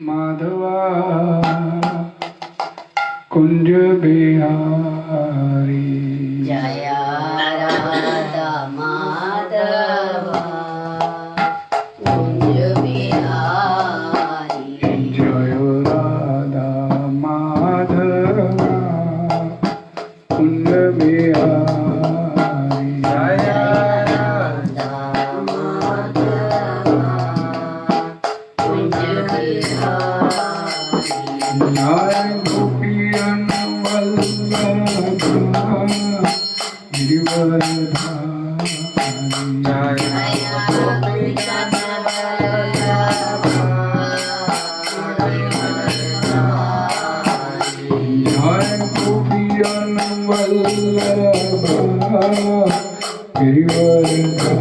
माधवा कुंज बिहारी जय राधा माधवा कुंज बिहारी जय राधा माधवा कुंज बिहारी जय राधा माधवा कुंज बिहारी जय गोपियन वल्लभ गिरिवरधारी जय गोपियन वल्लभ गिरिवरधारी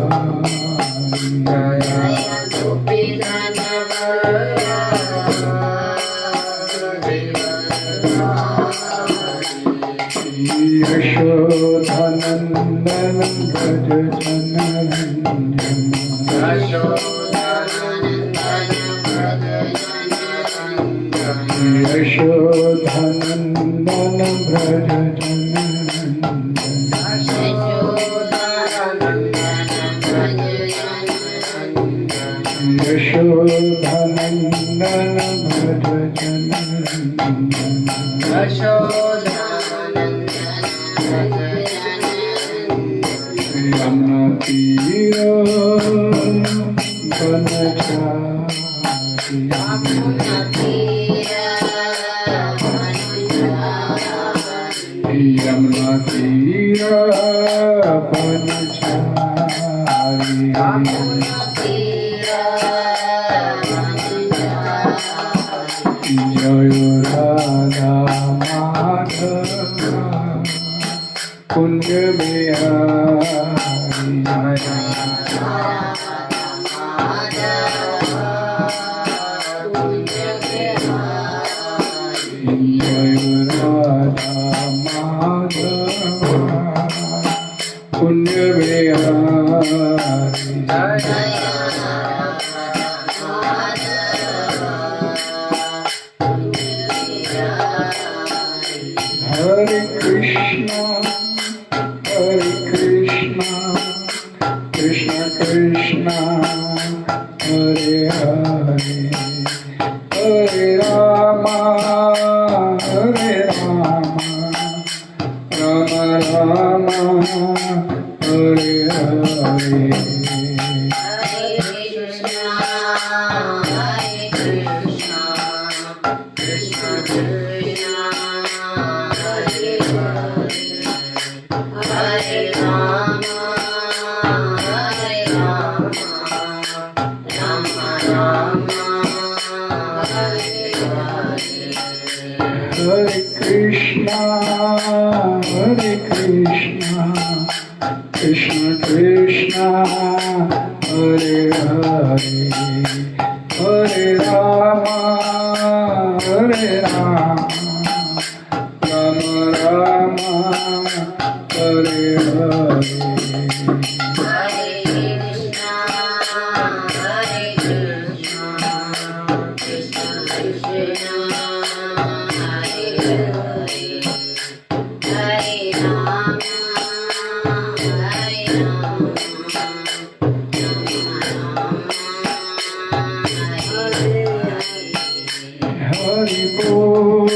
यशोधनन्दन व्रज जनरञ्जन यशोधनन्दन व्रज जनरञ्जन यशोधनन्दन व्रज जनरञ्जन यमुना तीर बनचारी यमुना तीर बनचारी जय राधा माधवा कुंज बिहारी जय राधा माधवा कुंज बिहारी हरे Krishna Krishna Krishna Hare Hare Hare Ram Ram Ram Hare Hare Hare Krishna, Krishna Krishna, Hare Hare, Hare Rama, Rama Rama, Hare Hare. Hari Bol,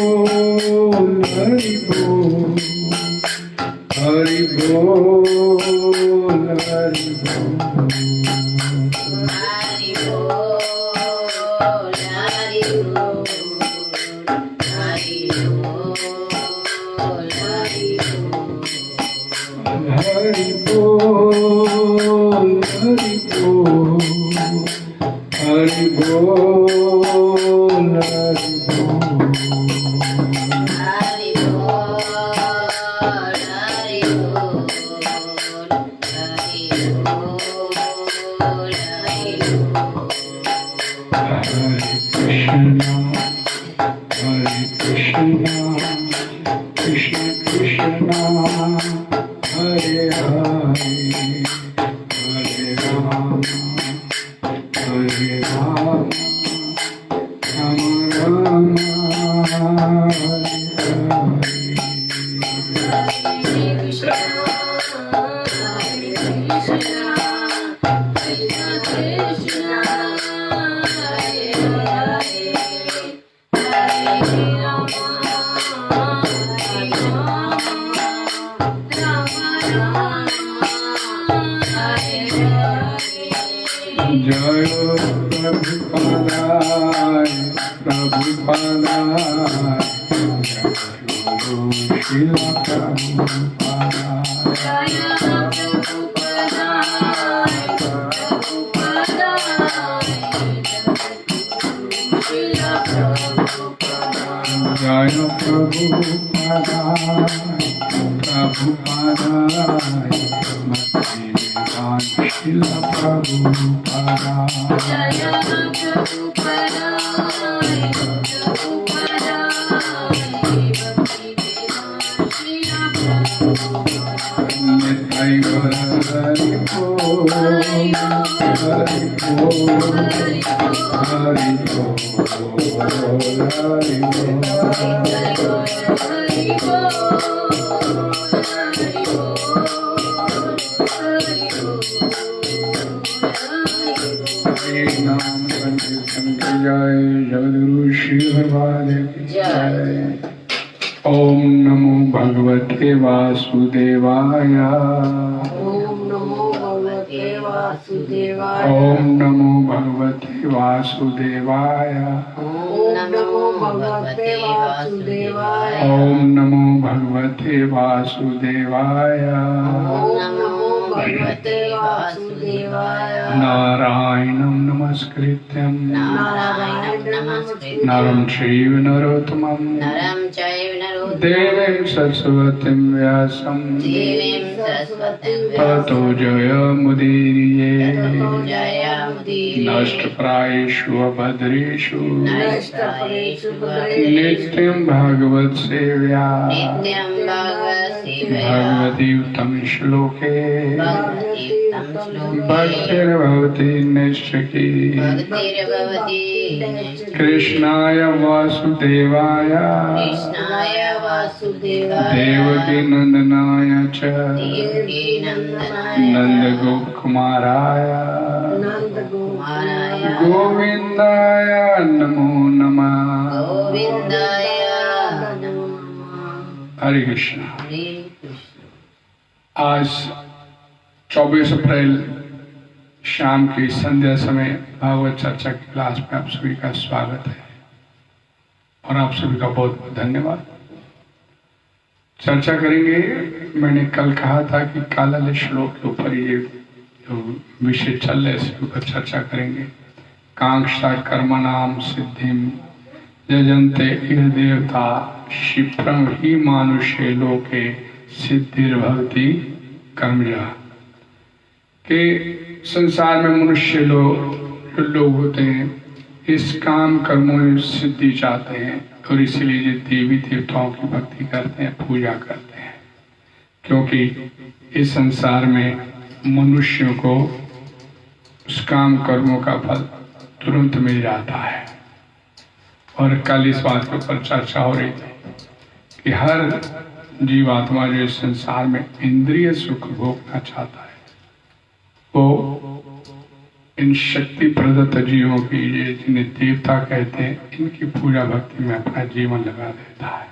Hari Bol, Hari Bol, Hari Bol. Hari Bol, Hari Bol, Hari Bol, Hari Bol. Hari Bol, Hari Bol, Hari Bol, Hari Krishna Krishna Hare Hare Hare Rama Hare Rama Rama Prabhupada गुरु शिला प्रभुपादा जय प्रभुपादा प्रभुपादा भक्ति शिला प्रभुपादा निताई गौर हरि बोल हरि बोल हरि बोल हरि नाम संकीर्तन की जय जगद्गुरु श्री भगवान की जय। ओम नमो भगवते वासुदेवाय ओम नमो भगवते वासुदेवाय ओम नमो भगवते वासुदेवाय ओम नमो भगवते वासुदेवाय ओम नमो भगवते वासुदेवाय ओम नमो भगवते वासुदेवाय नारायणं नमस्कृत्यं नारायणं नमस्कृत्य नरं चैव नरोत्तमं नरं चैव नरोत्तमं देवीं सरस्वतीं व्यासं देवीं सरस्वतीं ततो जयमुदीरये जयमुदीरये नष्टप्रायेषु अभद्रेषु नष्टप्रायेषु नित्यं भागवत सेव्या नित्यं भगवद्सेवया भगवती उत्तम श्लोके भगवती उत्तम श्लोके भक्तिर्भवति निश्चकी भक्तिर्भवति कृष्णाय वासुदेवाय कृष्णाय वासुदेवाय देवकी नंदनाय च देवकी नंदनाय नंदगोपकुमाराय नंदकुमाराय गोविंदाय नमो नमः। गोविंदाय नमो नमः। हरे कृष्ण। हरे कृष्ण। आज 24 अप्रैल शाम की संध्या समय भागवत चर्चा की क्लास में आप सभी का स्वागत है और आप सभी का बहुत बहुत धन्यवाद। चर्चा करेंगे, मैंने कल कहा था कि काला श्लोक के ऊपर ये जो विषय चल रहे इसके ऊपर चर्चा करेंगे। कांक्षा कर्मणाम सिद्धिम यजन्ते इह देवता क्षिप्रम ही मानुष्य लोके सिद्धिर्भवति कर्मजा। के संसार में मनुष्य लोग होते हैं, इस काम कर्मों में सिद्धि चाहते हैं और इसीलिए ये देवी देवताओं की भक्ति करते हैं, पूजा करते हैं, क्योंकि इस संसार में मनुष्यों को उस काम कर्मों का फल तुरंत मिल जाता है। और कल इस बात के ऊपर चर्चा हो रही थी कि हर जीवात्मा जो इस संसार में इंद्रिय सुख भोगना चाहता है, वो इन शक्ति प्रदत्त जीवों की, ये जिन्हें देवता कहते हैं, इनकी पूजा भक्ति में अपना जीवन लगा देता है।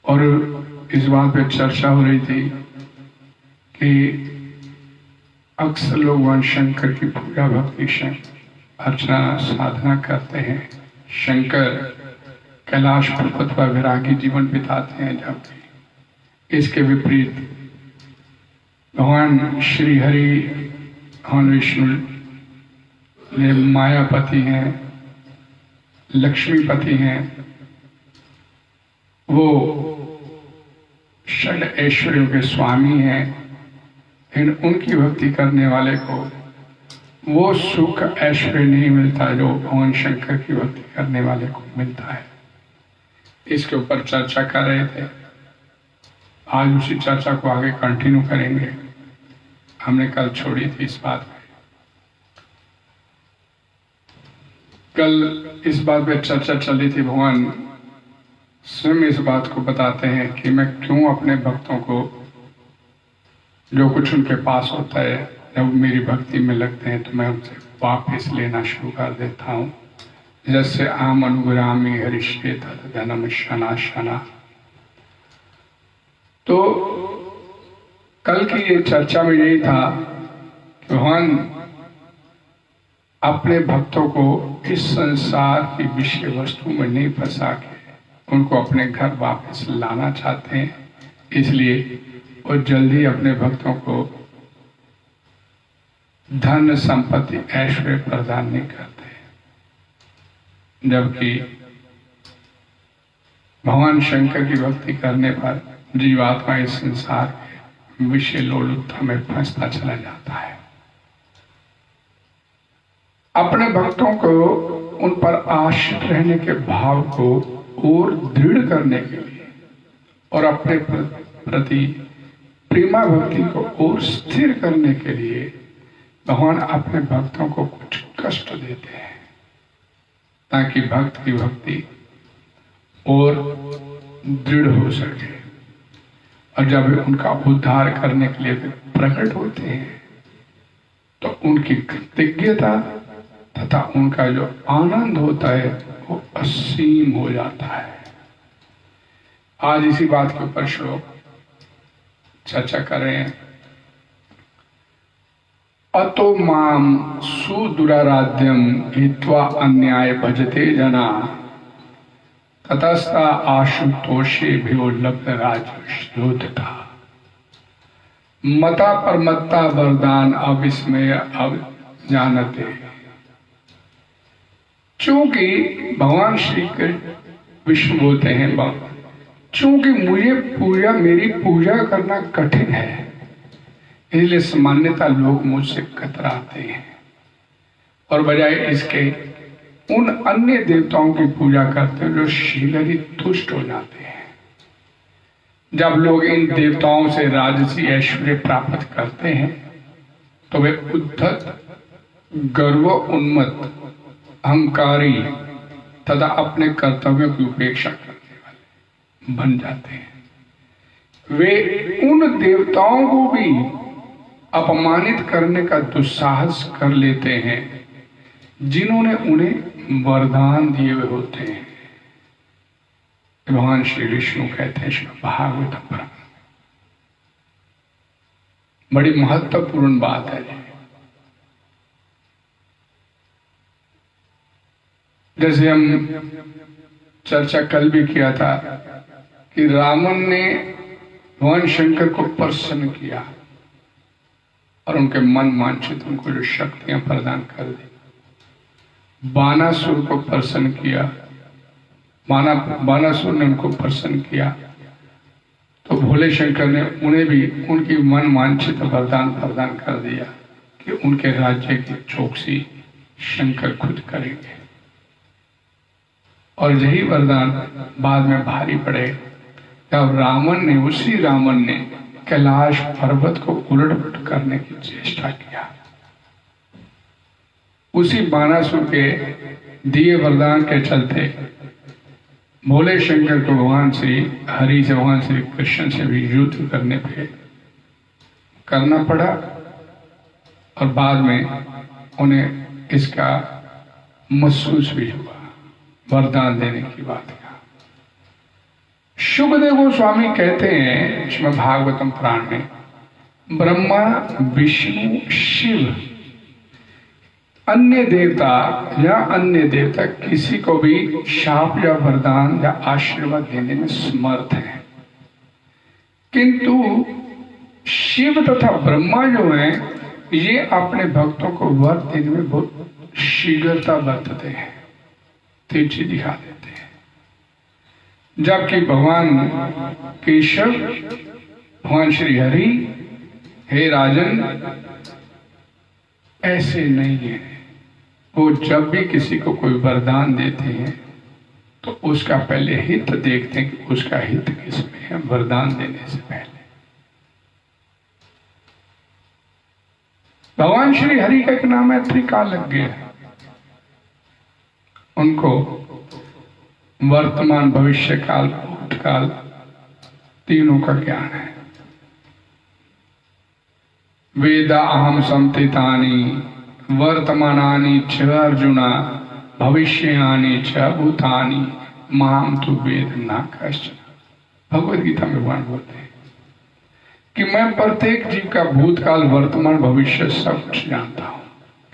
और इस बात पे चर्चा हो रही थी कि अक्सर लोग भगवान शंकर की पूजा भक्ति अर्चना साधना करते हैं। शंकर कैलाश पर्वत पर विरागी जीवन बिताते हैं, जबकि इसके विपरीत भगवान श्री हरि, भगवान विष्णु ये मायापति हैं, लक्ष्मीपति हैं, वो षड ऐश्वर्यों के स्वामी हैं। इन उनकी भक्ति करने वाले को वो सुख ऐश्वर्य नहीं मिलता जो भगवान शंकर की भक्ति करने वाले को मिलता है। इसके ऊपर चर्चा कर रहे थे। आज उसी चर्चा को आगे कंटिन्यू करेंगे। हमने कल छोड़ी थी इस बात पे। कल इस बात पे चर्चा चली थी, भगवान स्वयं इस बात को बताते हैं कि मैं क्यों अपने भक्तों को जो कुछ उनके पास होता है, जब मेरी भक्ति में लगते हैं तो मैं उनसे वापस लेना शुरू कर देता हूँ। जैसे आम अनुग्रामी हरिष्ये तद धनम शना शना। तो कल की ये चर्चा में यही था कि भगवान अपने भक्तों को इस संसार की विषय वस्तु में नहीं फंसा के उनको अपने घर वापस लाना चाहते हैं। इसलिए वो जल्दी अपने भक्तों को धन संपत्ति ऐश्वर्य प्रदान नहीं करते, जबकि भगवान शंकर की भक्ति करने पर जीवात्मा इस संसार के विषय लोलुपता में फंसता चला जाता है। अपने भक्तों को उन पर आश्रित रहने के भाव को और दृढ़ करने के लिए और अपने प्रति प्रेमा भक्ति को और स्थिर करने के लिए भगवान अपने भक्तों को कुछ कष्ट देते हैं, ताकि भक्त की भक्ति और दृढ़ हो सके। और जब वे उनका उद्धार करने के लिए प्रकट होते हैं तो उनकी कृतज्ञता तथा उनका जो आनंद होता है वो असीम हो जाता है। आज इसी बात के ऊपर श्लोक चर्चा कर रहे हैं। अतो माम सुदुराराध्यम हित्वा अन्याय भजते जना ततस्ता आशुतोषे भ्यो लब्ध राजयोधता मता परमत्ता वरदान अविस्मय अब जानते। चूंकि भगवान श्री कृष्ण विष्णु बोलते हैं, चूंकि मेरी पूजा करना कठिन है, इसलिए सामान्यतः लोग मुझसे कतराते हैं और बजाय इसके उन अन्य देवताओं की पूजा करते हैं जो शीघ्र ही तुष्ट हो जाते हैं। जब लोग इन देवताओं से राजसी ऐश्वर्य प्राप्त करते हैं तो वे उद्धत, गर्व उन्मत्त, अहंकारी तथा अपने कर्तव्यों की उपेक्षा करने वाले बन जाते हैं। वे उन देवताओं को भी अपमानित करने का दुस्साहस कर लेते हैं जिन्होंने उन्हें वरदान दिए हुए होते हैं। भगवान श्री विष्णु कहते हैं श्री भागवत पुराण, बड़ी महत्वपूर्ण बात है। जैसे हम चर्चा कल भी किया था कि रावण ने भगवान शंकर को प्रसन्न किया और उनके मन वांछित उनको जो शक्तियां प्रदान कर दी। बानासुर को प्रसन्न किया, बानासुर ने उनको प्रसन्न किया तो भोले शंकर ने उन्हें भी उनकी मन वांछित वरदान प्रदान कर दिया कि उनके राज्य की चौकसी शंकर खुद करेंगे। और यही वरदान बाद में भारी पड़े जब उसी रावण ने कैलाश पर्वत को उलट करने की चेष्टा किया। उसी बानासुर के दिए वरदान के चलते भोले शंकर को भगवान श्री हरि से, भगवान श्री कृष्ण से भी युद्ध करना पड़ा और बाद में उन्हें इसका महसूस भी हुआ वरदान देने की बात का। शुभदेव गोस्वामी कहते हैं श्रीमद् भागवतम पुराण में, ब्रह्मा विष्णु शिव अन्य देवता किसी को भी शाप या वरदान या आशीर्वाद देने में समर्थ है, किंतु शिव तथा ब्रह्मा जो हैं ये अपने भक्तों को वर देने में बहुत शीघ्रता बरतते हैं, तेजी दिखा देते हैं। जबकि भगवान केशव, भगवान श्री हरि, हे राजन, ऐसे नहीं है। वो जब भी किसी को कोई वरदान देते हैं तो उसका पहले हित देखते हैं कि उसका हित किसमें है वरदान देने से पहले। भगवान श्री हरि का एक नाम है त्रिकालज्ञ। उनको वर्तमान, भविष्य काल, भूतकाल तीनों का ज्ञान है। वेदा अहम संतितानि वर्तमानानि च अर्जुना भविष्यानि च भूतानि माम तु वेद न कश्चन। भगवद गीता में भगवान बोलते हैं कि मैं प्रत्येक जीव का भूतकाल, वर्तमान, भविष्य सब कुछ जानता हूं,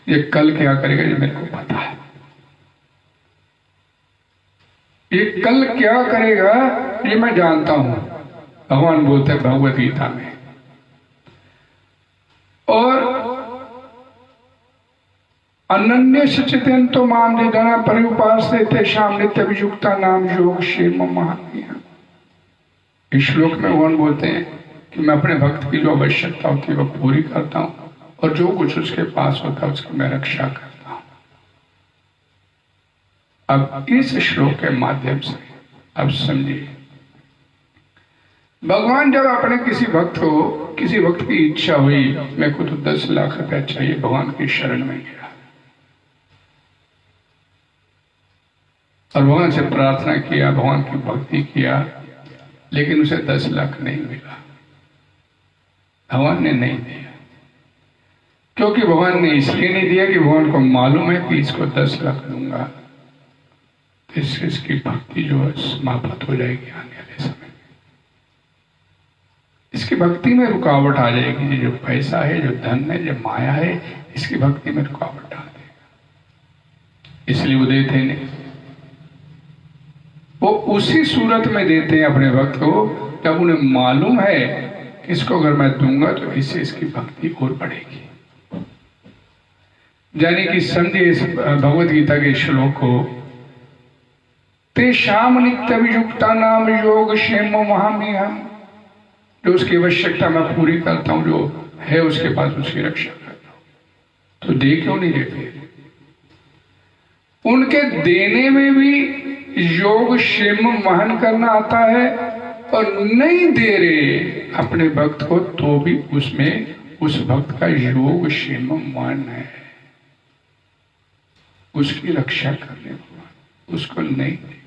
ये कल क्या करेगा ये मेरे को पता है, ये कल क्या करेगा ये मैं जानता हूं, भगवान बोलते हैं भगवत गीता में। और अनन्य चिंतो माम निधना परिउपासते तेषां नित्य वियुक्ता नाम योग क्षेम महात्म्य। इस श्लोक में भगवान बोलते हैं कि मैं अपने भक्त की जो आवश्यकता होती है वो पूरी करता हूं और जो कुछ उसके पास होता है उसकी मैं रक्षा करता हूं। अब इस श्लोक के माध्यम से अब समझिए, भगवान जब अपने किसी भक्त की इच्छा हुई, मेरे को तो 10 लाख रुपया चाहिए, भगवान की शरण में गया और भगवान से प्रार्थना किया, भगवान की भक्ति किया, लेकिन उसे 10 लाख नहीं मिला। भगवान ने नहीं दिया, क्योंकि भगवान ने इसलिए नहीं दिया कि भगवान को मालूम है कि इसको 10 लाख दूंगा तो इसकी भक्ति जो है समाप्त हो जाएगी आने वाले समय में, इसकी भक्ति में रुकावट आ जाएगी। जो पैसा है, जो धन है, जो माया है, इसकी भक्ति में रुकावट डाल देगा। इसलिए वो देते नहीं, वो उसी सूरत में देते हैं अपने भक्त को जब उन्हें मालूम है कि इसको अगर मैं दूंगा तो इससे इसकी भक्ति और बढ़ेगी। यानी कि समझिए इस भगवत गीता के श्लोक को, तेषां नित्य वियुक्ता नाम योग क्षेम महाम्यहम्, जो उसकी आवश्यकता मैं पूरी करता हूं, जो है उसके पास उसकी रक्षा करता हूं। तो दे क्यों नहीं देते? उनके देने में भी योग क्षेम वहन करना आता है, और नहीं दे रहे अपने भक्त को तो भी उसमें उस भक्त का योग क्षेम वहन है, उसकी रक्षा करने को उसको नहीं देगा।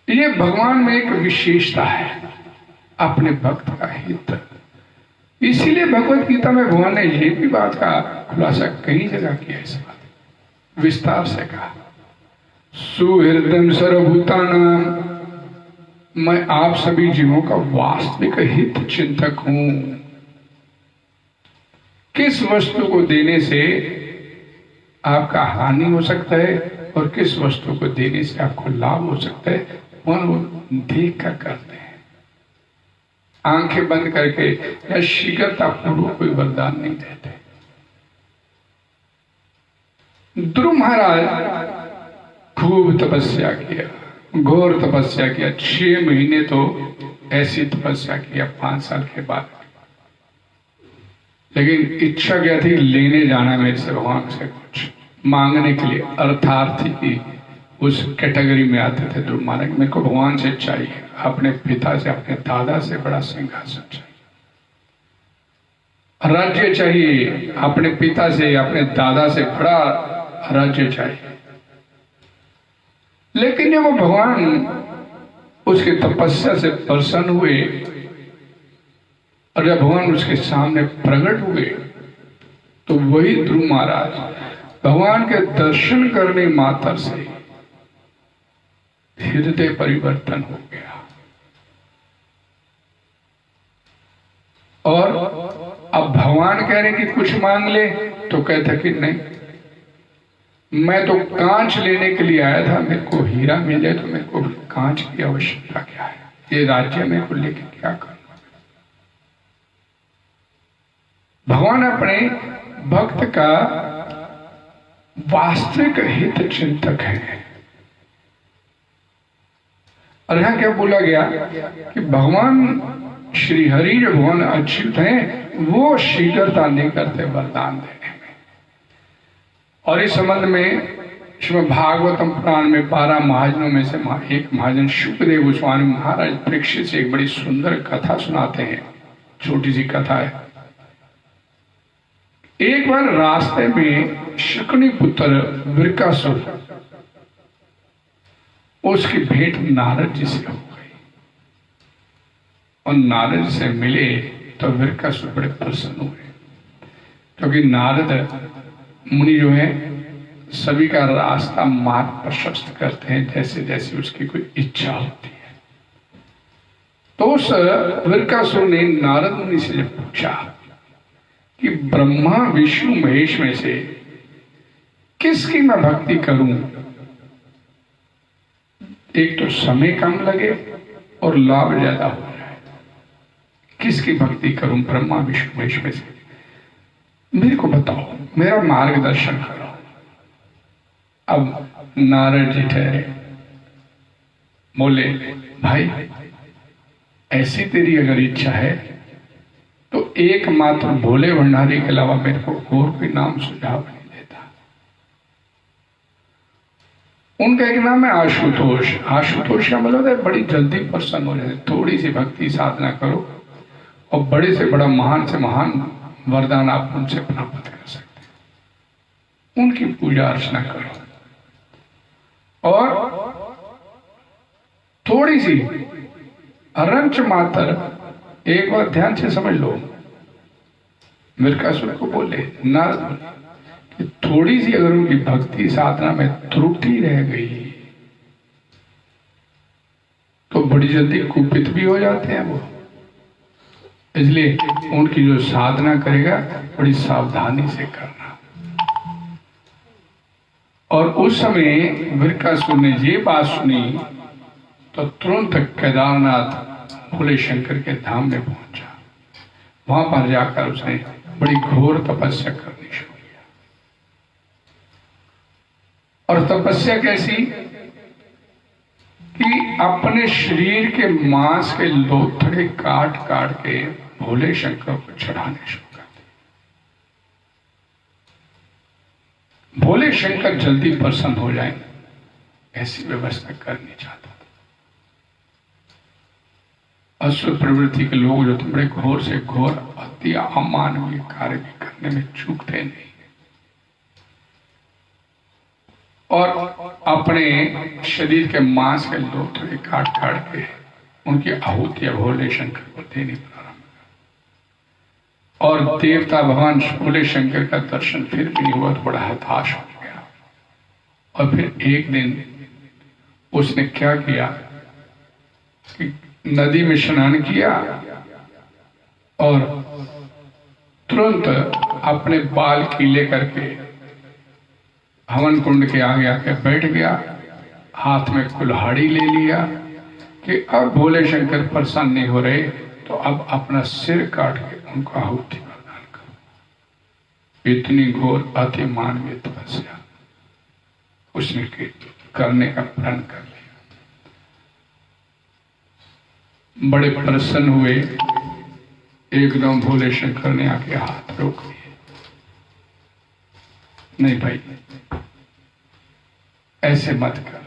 ये भगवान में एक विशेषता है, अपने भक्त का हित। इसीलिए भगवत गीता में भगवान ने ये भी बात का खुलासा कई जगह किया, इस बात विस्तार से कहा, सुहृदय सर्वभूतानां, मैं आप सभी जीवों का वास्तविक हित चिंतक हूं। किस वस्तु को देने से आपका हानि हो सकता है और किस वस्तु को देने से आपको लाभ हो सकता है, वो देख कर करते हैं, आंखें बंद करके या शीघ्रता पूर्वक कोई वरदान नहीं देते। ध्रुव महाराज खूब तपस्या किया, घोर तपस्या किया, 6 महीने तो ऐसी तपस्या किया 5 साल के बाद, लेकिन इच्छा क्या थी? लेने जाना मेरे से भगवान से कुछ मांगने के लिए। अर्थार्थी की उस कैटेगरी में आते थे ध्रुव महाराज, मेरे को भगवान से चाहिए, अपने पिता से, अपने दादा से बड़ा सिंहासन चाहिए, राज्य चाहिए, अपने पिता से, अपने दादा से बड़ा राज्य चाहिए। लेकिन जब वो भगवान उसकी तपस्या से प्रसन्न हुए और जब भगवान उसके सामने प्रकट हुए, तो वही ध्रुव महाराज भगवान के दर्शन करने मात्र से हृदय परिवर्तन हो गया, और अब भगवान कह रहे कि कुछ मांग ले, तो कहता कि नहीं, मैं तो कांच लेने के लिए आया था, मेरे को हीरा मिल जाए तो मेरे को कांच की आवश्यकता क्या है, ये राज्य मेरे को लेके क्या करना। भगवान अपने भक्त का वास्तविक हित चिंतक है। और यहां क्या बोला गया कि भगवान श्री हरि जो भगवान अच्युत हैं, वो शीघ्रता नहीं करते वरदान देने में। और इस संबंध में श्रीमद् भागवतम पुराण में 12 महाजनों में से एक महाजन शुकदेव गोस्वामी महाराज परीक्षित से एक बड़ी सुंदर कथा सुनाते हैं। छोटी सी कथा है। एक बार रास्ते में शकुनी पुत्र वृकासुर, उसकी भेंट नारद जी से हो गई, और नारद से मिले तो वृकासुर बड़े प्रसन्न हुए, क्योंकि नारद मुनि जो है सभी का रास्ता मार्ग प्रशस्त करते हैं जैसे जैसे उसकी कोई इच्छा होती है। तो उस वृकासुर ने नारद मुनि से जब पूछा कि ब्रह्मा विष्णु महेश में से किसकी मैं भक्ति करूं, एक तो समय कम लगे और लाभ ज्यादा हो जाए। किसकी भक्ति करूं ब्रह्मा विष्णु महेश में से? मेरे को बताओ, मेरा मार्गदर्शन करो। अब नारद जी ठहरे, बोले भाई ऐसी तेरी अगर इच्छा है तो एकमात्र भोले भंडारी के अलावा मेरे को और कोई नाम सुझाव नहीं देता। उनका एक नाम है आशुतोष। आशुतोष का मतलब है बड़ी जल्दी प्रसन्न हो जाए। थोड़ी सी भक्ति साधना करो और बड़े से बड़ा महान से महान वरदान आप उनसे प्राप्त कर सकते हैं। उनकी पूजा अर्चना करो और थोड़ी सी अरंच मात्र, एक बार ध्यान से समझ लो, मिर्कासुर को बोले, नारद बोले कि थोड़ी सी अगर उनकी भक्ति साधना में त्रुटि रह गई तो बड़ी जल्दी कुपित भी हो जाते हैं वो। इसलिए उनकी जो साधना करेगा बड़ी सावधानी से करना। और उस समय मिर्कासुर ने ये बात सुनी तो तुरंत केदारनाथ भोले शंकर के धाम में पहुंचा। वहां पर जाकर उसने बड़ी घोर तपस्या करनी शुरू किया। और तपस्या कैसी कि अपने शरीर के मांस के लोथड़े काट काट के भोले शंकर को चढ़ाने शुरू कर दिए। भोले शंकर जल्दी प्रसन्न हो जाएं, ऐसी व्यवस्था करनी चाहता था। असुर प्रवृत्ति के लोग जो थे बड़े घोर से घोर अति अमानवीय कार्य भी करने में चूकते नहीं, और अपने शरीर के मांस के लोथड़े काट काट के उनकी आहुतियां भोले शंकर को देनी प्रारंभ कर। और देवता भगवान भोले शंकर का दर्शन फिर भी नहीं हुआ तो बड़ा हताश हो गया। और फिर एक दिन उसने क्या किया कि नदी में स्नान किया और तुरंत अपने बाल कीले करके हवन कुंड के आगे आके बैठ गया। हाथ में कुल्हाड़ी ले लिया कि अब भोले शंकर प्रसन्न नहीं हो रहे तो अब अपना सिर काट के उनको आहुति प्रदान करो। इतनी घोर अति मानवीय तपस्या उसने करने का प्रण कर लिया। बड़े प्रसन्न हुए, एकदम भोले शंकर ने आके हाथ रोक दिए। नहीं भाई, ऐसे मत कर,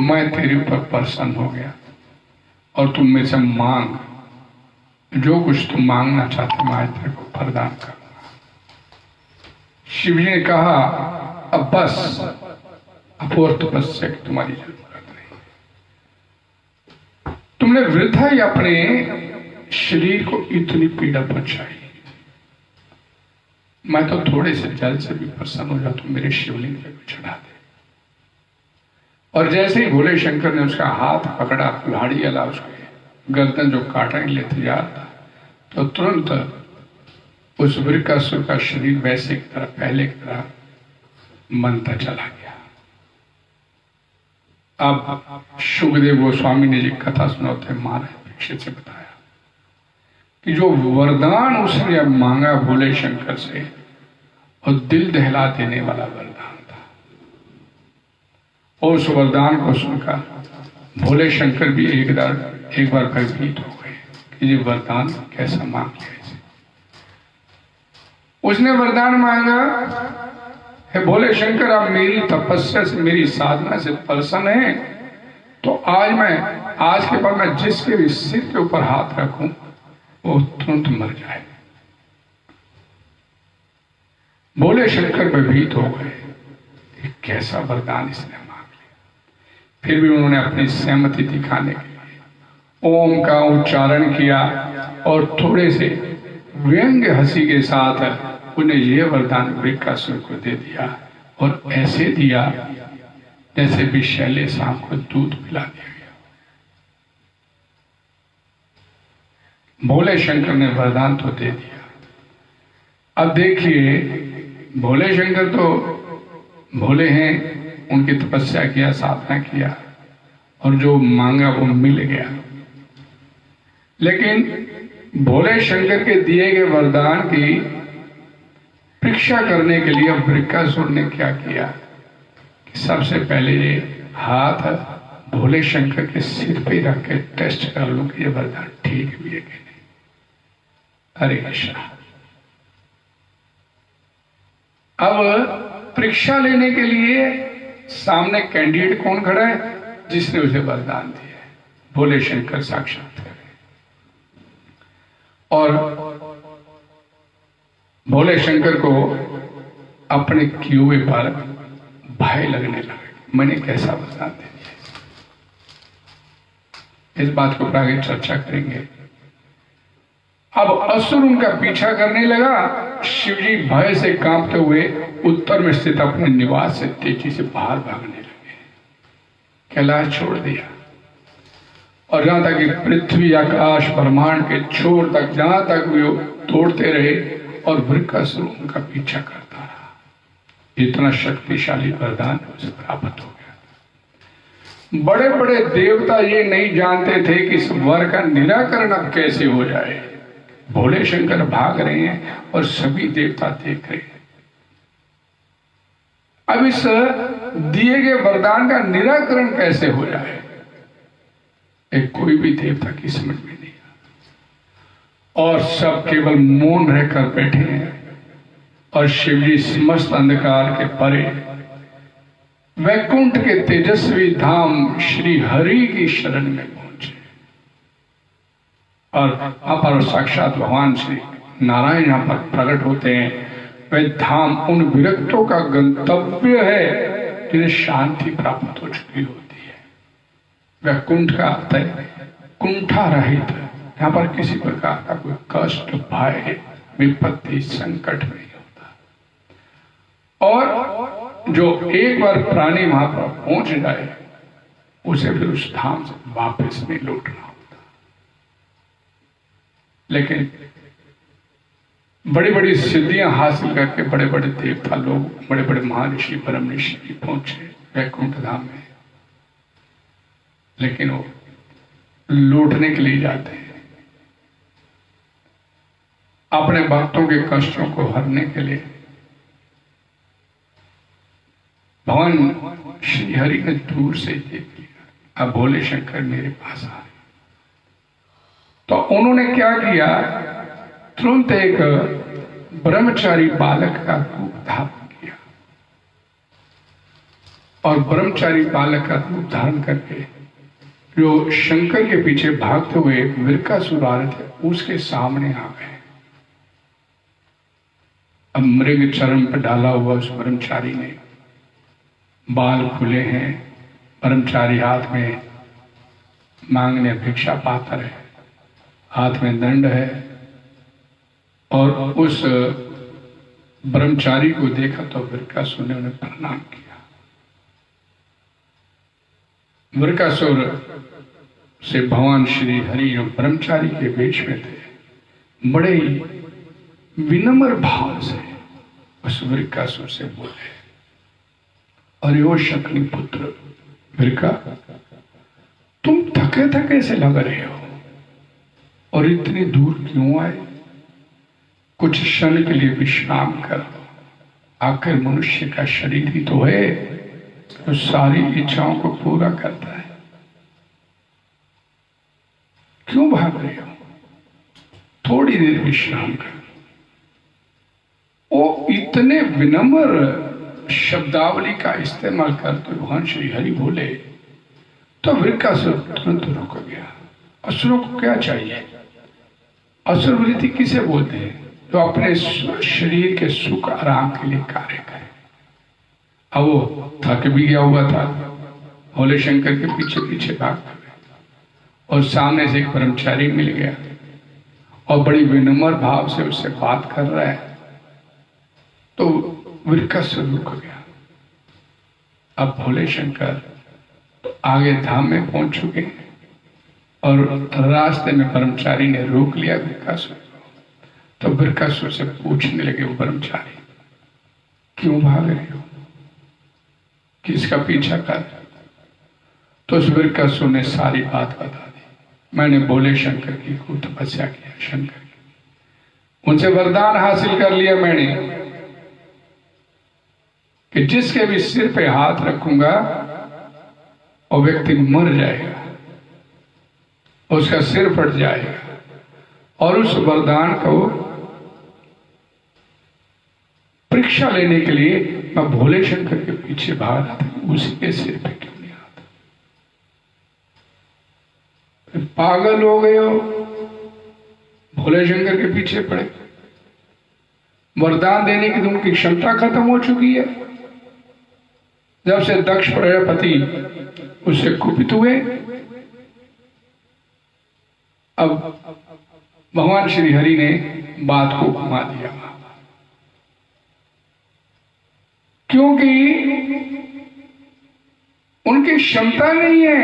मैं तेरे ऊपर प्रसन्न हो गया और तुम मेरे से मांग, जो कुछ तुम मांगना चाहते मैं तेरे को प्रदान करूंगा। शिव जी ने कहा अब बस, अब और तपस्या की तुम्हारी जरूरत नहीं। तुमने वृथा ही अपने शरीर को इतनी पीड़ा पहुंचाई। मैं तो थोड़े से जल से भी प्रसन्न हो जाता, तुम मेरे शिवलिंग पे चढ़ा दे। और जैसे ही भोले शंकर ने उसका हाथ पकड़ा, कुल्हाड़ी अला उसके गर्दन जो काटने के लिए तैयार था, तो तुरंत उस वृकासुर का शरीर वैसे की तरह, पहले की तरह मनता चला गया। अब सुखदेव गोस्वामी ने जी कथा सुनाते महाराज परीक्षित से बताया कि जो वरदान उसने मांगा भोले शंकर से, और दिल दहला देने वाला वरदान था। और उस वरदान को सुनकर भोले शंकर भी एक बार भयभीत हो गए कि ये वरदान कैसा मांग लिया इसे। उसने वरदान मांगा, हे भोले शंकर, आप मेरी तपस्या से, मेरी साधना से प्रसन्न हैं तो आज के बाद मैं जिसके भी सिर के ऊपर हाथ रखूं वो तुरंत मर जाए। भोले शंकर भयभीत हो गए, कैसा वरदान इसने मांग लिया। फिर भी उन्होंने अपनी सहमति दिखाने के लिए ओम का उच्चारण किया और थोड़े से व्यंग्य हंसी के साथ उन्हें यह वरदान वृकासुर को दे दिया, और ऐसे दिया जैसे विषैले सांप को दूध पिला दिया गया। भोले शंकर ने वरदान तो दे दिया, अब देखिए, भोले शंकर तो भोले हैं, उनकी तपस्या किया, साधना किया और जो मांगा वो मिल गया। लेकिन भोले शंकर के दिए गए वरदान की परीक्षा करने के लिए वृकासुर ने क्या किया कि सबसे पहले ये हाथ भोले शंकर के सिर पे रख के टेस्ट कर लो कि ये वरदान ठीक भी है कि नहीं। हरे कृष्णा। अब परीक्षा लेने के लिए सामने कैंडिडेट कौन खड़ा है? जिसने उसे वरदान दिया है, भोले शंकर साक्षात खड़े। और भोले शंकर को अपने किए पर भय लगने लगे, मैंने कैसा वरदान दे दिया। इस बात को आगे चर्चा करेंगे। अब असुर उनका पीछा करने लगा। शिवजी भय से कांपते हुए उत्तर में स्थित अपने निवास से तेजी से बाहर भागने लगे। कैलाश छोड़ दिया और जहां तक कि पृथ्वी, आकाश, ब्रह्मांड के छोर तक, जहां तक वे तोड़ते रहे और वृकासुर उनका पीछा करता रहा। इतना शक्तिशाली वरदान उसे प्राप्त हो गया। बड़े बड़े देवता ये नहीं जानते थे कि इस वर का निराकरण अब कैसे हो जाए। भोले शंकर भाग रहे हैं और सभी देवता देख रहे हैं। अब इस दिए गए वरदान का निराकरण कैसे हो जाए, एक कोई भी देवता की समझ में नहीं आ। और सब केवल मौन रहकर बैठे हैं और शिवजी समस्त अंधकार के परे वैकुंठ के तेजस्वी धाम श्री हरि की शरण में पहुंचे। और वहां पर साक्षात भगवान श्री नारायण यहां पर प्रकट होते हैं। वह धाम उन विरक्तों का गंतव्य है जिन्हें शांति प्राप्त हो चुकी होती है। वैकुंठ का अर्थ है कुंठा रहित, यहाँ पर किसी प्रकार का कोई कष्ट, भय, विपत्ति, संकट नहीं होता। और जो एक बार प्राणी वहां पर पहुंच जाए उसे फिर उस धाम से वापस नहीं लौटना होता। लेकिन बड़ी बड़ी सिद्धियां हासिल करके बड़े बड़े देवता लोग, बड़े बड़े महर्षि, परम ऋषि भी पहुंचे वैकुंठ धाम में, लेकिन वो लौटने के लिए जाते हैं अपने भक्तों के कष्टों को हरने के लिए। भगवान श्री हरि ने दूर से देख लिया, अब भोले शंकर मेरे पास आए। तो उन्होंने क्या किया, तुरंत एक ब्रह्मचारी बालक का रूप धारण किया और ब्रह्मचारी बालक का रूप धारण करके जो शंकर के पीछे भागते हुए वृकासुर आ रहे थे उसके सामने आ गए। अब मृग चरण पर डाला हुआ उस ब्रह्मचारी ने, बाल खुले हैं, ब्रह्मचारी हाथ में मांगने भिक्षा पात्र है, हाथ में दंड है। और उस ब्रह्मचारी को देखा तो वृकासुर ने उन्हें प्रणाम किया। वृकासुर से भगवान श्री हरि जो ब्रह्मचारी के वेश में थे बड़े ही विनम्र भाव से उस वृकासुर से बोले, अरे ओ शकुनि पुत्र वृका, तुम थके थके से लग रहे हो और इतनी दूर क्यों आए? कुछ क्षण के लिए विश्राम करो। आखिर मनुष्य का शरीर ही तो है जो सारी इच्छाओं को पूरा करता है। क्यों भाग रहे हो? थोड़ी देर विश्राम करो। वो इतने विनम्र शब्दावली का इस्तेमाल करते भगवान श्री हरि बोले तो वृकासुर तुरंत रुक गया। असुरों को क्या चाहिए? असुर वृत्ति किसे बोलते हैं? जो अपने शरीर के सुख आराम के लिए कार्य करे। अब वो थक भी गया हुआ था, भोले शंकर के पीछे पीछे भागता गया और सामने से एक ब्रह्मचारी मिल गया और बड़ी विनम्र भाव से उससे बात कर रहा है। तो वृकासुर रुक गया। अब भोले शंकर तो आगे धाम में पहुंच चुके हैं और रास्ते में ब्रह्मचारी ने रोक लिया वृकासुर को। तो बृहस्पति से पूछने लगे वो ब्रह्मचारी, क्यों भाग रहे हो, किसका पीछा कर रहे हो? तो उस बृहस्पति ने सारी बात बता दी, मैंने भोले शंकर की खूब तपस्या किया, शंकर की, उनसे वरदान हासिल कर लिया मैंने कि जिसके भी सिर पे हाथ रखूंगा वो व्यक्ति मर जाएगा, उसका सिर फट जाएगा। और उस वरदान को परीक्षा लेने के लिए मैं भोले शंकर के पीछे भाग रहा था, उसी के सिर पे क्यों नहीं आता? पागल हो गए हो, भोले शंकर के पीछे पड़े। वरदान देने की तुमकी क्षमता खत्म हो चुकी है। जब से दक्ष प्रजापति उससे कुपित हुए, अब भगवान श्री हरि ने बात को घुमा दिया, क्योंकि उनकी क्षमता नहीं है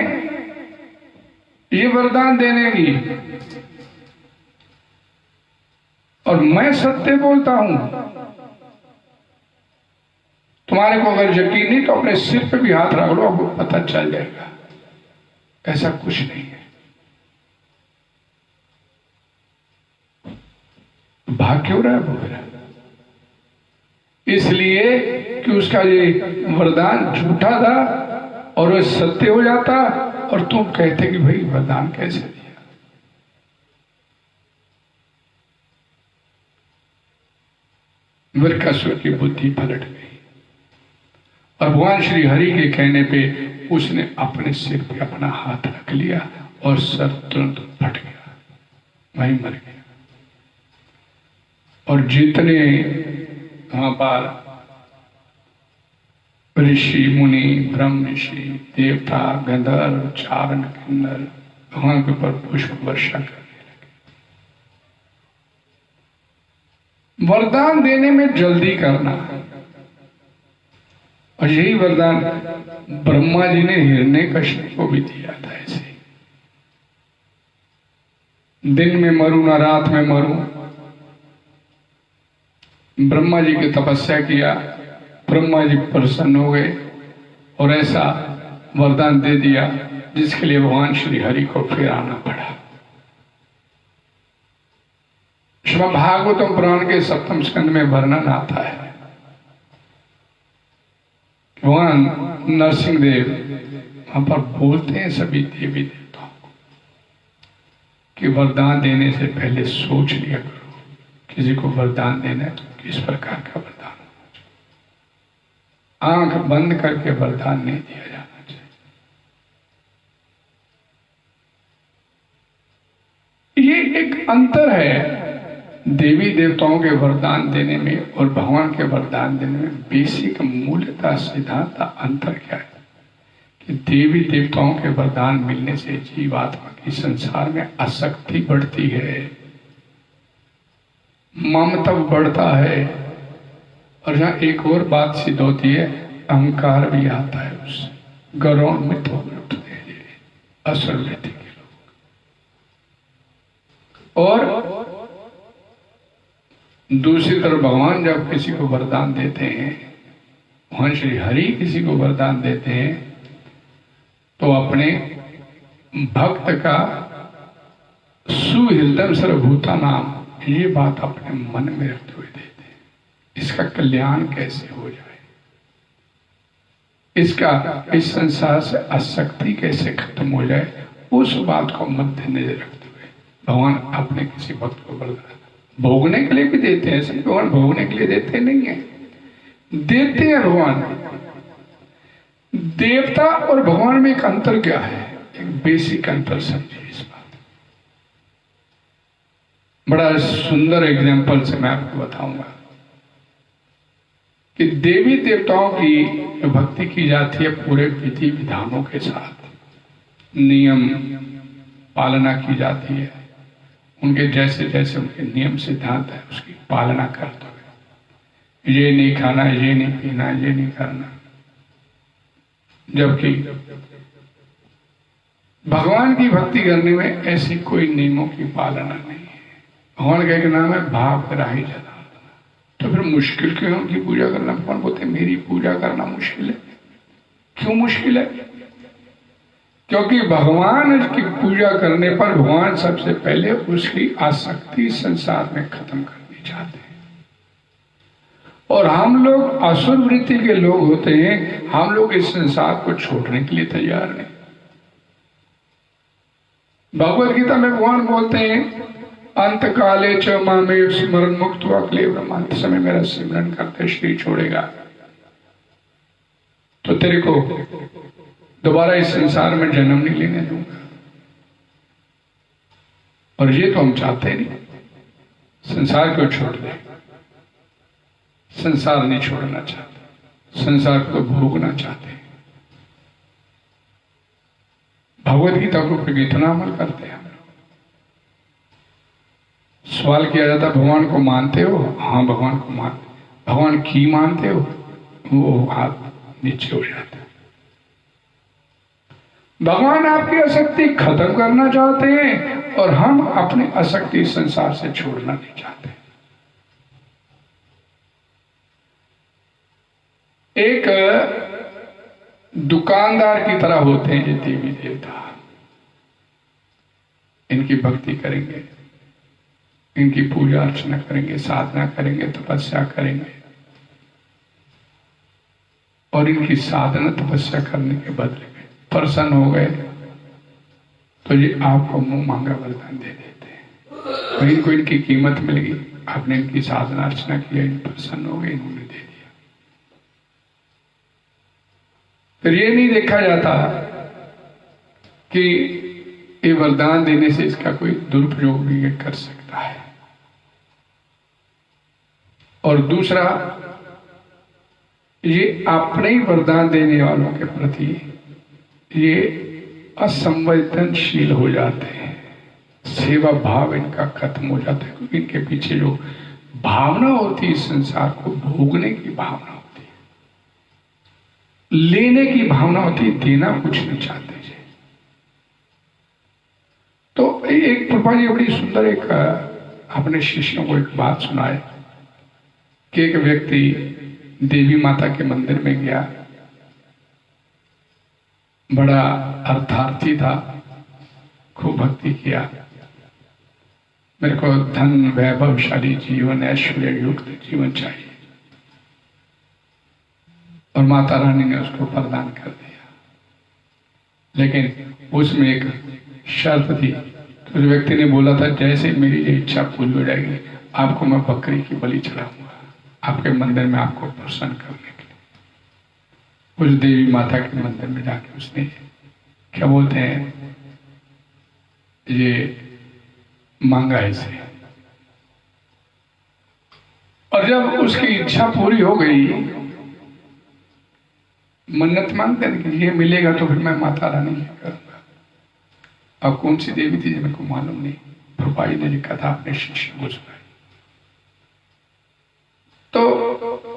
ये वरदान देने की। और मैं सत्य बोलता हूं, तुम्हारे को अगर यकीन नहीं तो अपने सिर पे भी हाथ रख लो, आपको पता चल जाएगा ऐसा कुछ नहीं है। भाग क्यों रहा है वो मेरा? इसलिए कि उसका ये वरदान झूठा था और वो सत्य हो जाता, और तुम कहते कि भाई वरदान कैसे दिया। बृहस्पति की बुद्धि पलट गई और भगवान श्री हरि के कहने पे उसने अपने सिर पे अपना हाथ रख लिया और सर तुरंत फट गया, वहीं मर गया। और जितने वहां पर ऋषि मुनि ब्रह्म ऋषि देवता गंधर्व चारण किन्नर भगवान के ऊपर पुष्प वर्षा करने लगे। वरदान देने में जल्दी करना, और यही वरदान ब्रह्मा जी ने हिरण्यकश्यप को भी दिया था। ऐसे दिन में मरूं ना रात में मरूं, ब्रह्मा जी की तपस्या किया, ब्रह्मा जी प्रसन्न हो गए और ऐसा वरदान दे दिया जिसके लिए भगवान श्री हरि को फिर आना पड़ा। श्रीमद् भागवतम पुराण के 7वें स्कंद में वर्णन आता है, भगवान नरसिंह देव वहां पर बोलते हैं सभी देवी देवताओं को कि वरदान देने से पहले सोच लिया करो, किसी को वरदान देना है तो किस प्रकार का वरदान होना चाहिए। आंख बंद करके वरदान नहीं दिया जाना चाहिए। ये एक अंतर है देवी देवताओं के वरदान देने में और भगवान के वरदान देने में। बेसिक मूलतः सिद्धांत अंतर क्या है कि देवी देवताओं के वरदान मिलने से जीवात्मा की संसार में आसक्ति बढ़ती है, ममत्व बढ़ता है, और जहां एक और बात सिद्ध होती है, अहंकार भी आता है उससे, गौरवान्वित हो उठते हैं असुर वृत्ति के लोग। और दूसरी तरफ भगवान जब किसी को वरदान देते हैं, भगवान श्री हरि किसी को वरदान देते हैं, तो अपने भक्त का सुहृदय सर्वभूता नाम, ये बात अपने मन में रखते हुए देते हैं। इसका कल्याण कैसे हो जाए, इसका इस संसार से आसक्ति कैसे खत्म हो जाए, उस बात को मद्देनजर रखते हुए भगवान अपने किसी भक्त को वरदान भोगने के लिए भी देते हैं। सब भगवान भोगने के लिए देते नहीं है, देते हैं भगवान। देवता और भगवान में एक अंतर क्या है, एक बेसिक अंतर समझिए इस बात। बड़ा सुंदर एग्जाम्पल से मैं आपको बताऊंगा कि देवी देवताओं की भक्ति की जाती है पूरे विधि विधानों के साथ, नियम पालना की जाती है, उनके जैसे जैसे उनके नियम सिद्धांत है उसकी पालना करते हुए, ये नहीं खाना, ये नहीं पीना, ये नहीं करना। जबकि भगवान की भक्ति करने में ऐसी कोई नियमों की पालना नहीं है। भगवान का एक नाम है भाव ग्राही जनार्दन। तो फिर मुश्किल क्यों है उनकी पूजा करना? भगवान बोलते हैं मेरी पूजा करना मुश्किल है। क्यों मुश्किल है? क्योंकि भगवान की पूजा करने पर भगवान सबसे पहले उसकी आसक्ति संसार में खत्म करनी चाहते हैं। और हम लोग असुर वृत्ति के लोग होते हैं, हम लोग इस संसार को छोड़ने के लिए तैयार नहीं। भगवद गीता में भगवान बोलते हैं अंत काले च मामेव स्मरण मुक्त क्लेवरम, अंत समय मेरा सिमरन करते शरीर छोड़ेगा तो तेरे को दोबारा इस संसार में जन्म नहीं लेने दूंगा। और ये तो हम चाहते नहीं। संसार को छोड़ दे, संसार नहीं छोड़ना चाहते, संसार को भोगना चाहते हैं। भगवद गीता को फिर कितना अमल करते हैं हम लोग। सवाल किया जाता भगवान को मानते हो? हाँ भगवान को मानते। भगवान की मानते हो? वो हाथ नीचे हो जाता है। भगवान आपकी आसक्ति खत्म करना चाहते हैं और हम अपनी आसक्ति संसार से छोड़ना नहीं चाहते। एक दुकानदार की तरह होते हैं ये देवी देवता। इनकी भक्ति करेंगे, इनकी पूजा अर्चना करेंगे, साधना करेंगे, तपस्या करेंगे और इनकी साधना तपस्या करने के बदले में प्रसन्न हो गए तो ये आपको मुंह मांगा वरदान दे देते हैं। और इनको इनकी कीमत मिल गई, आपने इनकी साधना अर्चना किया, इन प्रसन्न हो गए, इन्होंने दे दिया। फिर ये नहीं देखा जाता कि ये वरदान देने से इसका कोई दुरुपयोग भी कर सकता है। और दूसरा, ये अपने ही वरदान देने वालों के प्रति ये असंवेदनशील हो जाते हैं। सेवा भाव इनका खत्म हो जाता है, क्योंकि इनके पीछे जो भावना होती है संसार को भोगने की भावना होती है, लेने की भावना होती है, देना कुछ नहीं चाहते। तो एक प्रभा जी बड़ी सुंदर एक अपने शिष्यों को एक बात सुनाए कि एक व्यक्ति देवी माता के मंदिर में गया, बड़ा अर्थार्थी था, खूब भक्ति किया, मेरे को धन वैभवशाली जीवन ऐश्वर्य युक्त जीवन चाहिए, और माता रानी ने उसको प्रदान कर दिया। लेकिन उसमें एक शर्त थी। तो उस व्यक्ति ने बोला था जैसे मेरी ये इच्छा पूरी हो जाएगी आपको मैं बकरी की बलि चढ़ाऊंगा आपके मंदिर में आपको प्रसन्न करने के लिए। उस देवी माता के मंदिर में जाके उसने क्या बोलते हैं ये मांगा इसे, और जब उसकी इच्छा पूरी हो गई, मन्नत मांगते हैं कि ये मिलेगा तो फिर मैं माता रानी की करूंगा। अब कौन सी देवी थी मेरे को मालूम नहीं, प्रभाई ने लिखा था अपने शिष्य को सुनाई। तो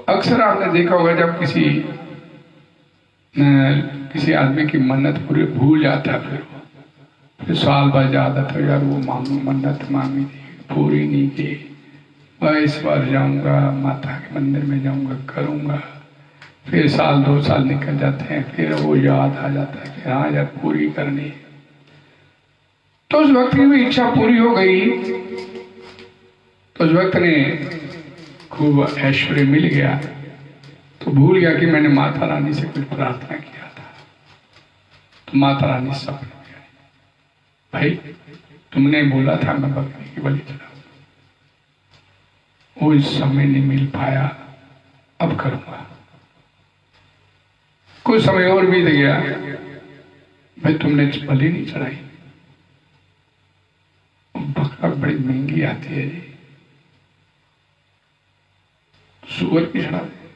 अक्सर आपने देखा होगा जब किसी आदमी की मन्नत पूरी भूल जाता है, फिर साल बाद आदत हो यार वो मन्नत मांगी थी पूरी नहीं की, मैं इस बार जाऊंगा माता के मंदिर में जाऊंगा करूंगा। फिर साल 2 साल निकल जाते हैं, फिर वो याद आ जाता है कि हाँ यार पूरी करनी है। तो उस वक्त की भी इच्छा पूरी हो गई, तो उस वक्त ने खूब ऐश्वर्य मिल गया, तो भूल गया कि मैंने माता रानी से कुछ प्रार्थना किया था। तो माता रानी सपने में आई, भाई तुमने बोला था मैं बकरी की बलि चढ़ाऊंगा, वो इस समय नहीं मिल पाया, अब करूंगा। कुछ समय और बीत गया, भाई तुमने बलि नहीं चढ़ाई, बकरा बड़ी महंगी आती है जी, सुअर की चढ़ा दे,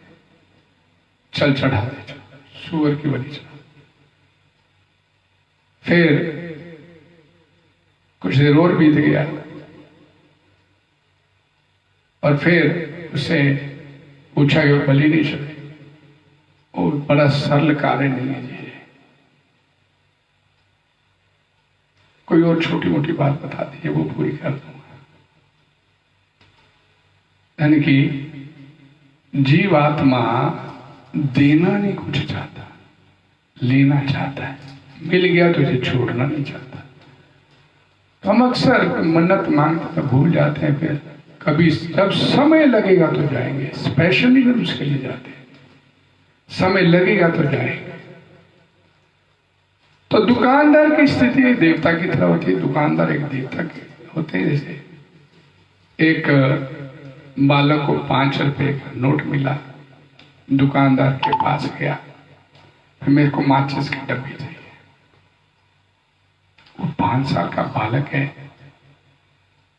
चल चढ़ा दे, सुअर की बलि चढ़ा। फिर कुछ देर और बीत गया, और फिर उससे पूछा कि बलि नहीं चढ़ाई, और बड़ा सरल कार्य नहीं है जी, कोई और छोटी मोटी बात बता दीजिए वो पूरी कर दूंगा। यानी कि जीवात्मा देना नहीं कुछ चाहता, लेना चाहता है। मिल गया तो इसे छोड़ना नहीं चाहता। तो हम अक्सर मन्नत मांगते तो भूल जाते हैं, फिर कभी जब समय लगेगा तो जाएंगे। स्पेशली जब उसके लिए जाते हैं, समय लगेगा तो जाएंगे। तो दुकानदार की स्थिति देवता की तरह होती है। दुकानदार एक देवता के होते हैं। जैसे एक बालक को 5 रुपए का नोट मिला, दुकानदार के पास गया, फिर मेरे को माचिस की डब्बी चाहिए। वो 5 साल का बालक है,